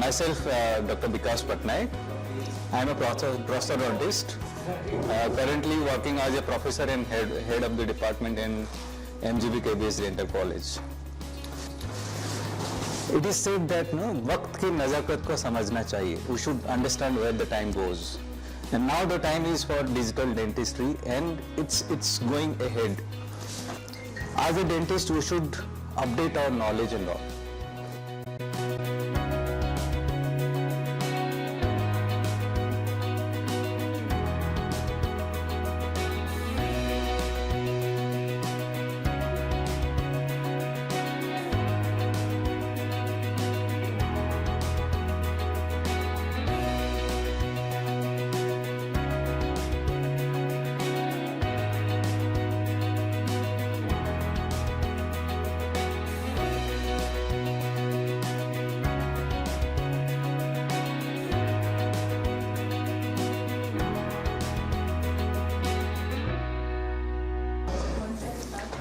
Myself, Dr. Vikas Patnaik. I am a prosthodontist, currently working as a professor and head of the department in MGBK-based dental college. It is said that वक्त की नज़ाकत को समझना चाहिए. We should understand where the time goes. And now the time is for digital dentistry, and it's going ahead. As a dentist, we should update our knowledge and all.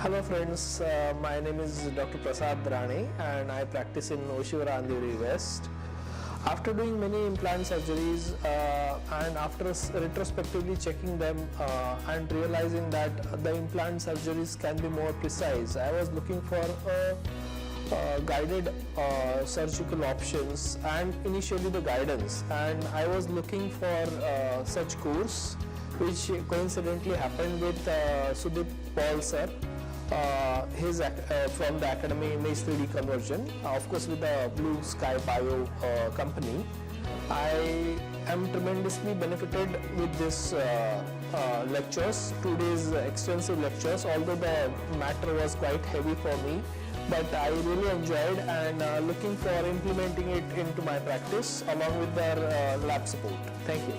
Hello friends, my name is Dr. Prasad Rane and I practice in Oshiwara, Andheri West. After doing many implant surgeries and after retrospectively checking them and realizing that the implant surgeries can be more precise, I was looking for guided surgical options and initially the guidance, and I was looking for such course which coincidentally happened with Sudip Paul sir. His from the Academy Image 3D Conversion, of course with the Blue Sky Bio company. I am tremendously benefited with this lectures, 2 days extensive lectures, although the matter was quite heavy for me, but I really enjoyed and looking for implementing it into my practice along with their lab support. Thank you.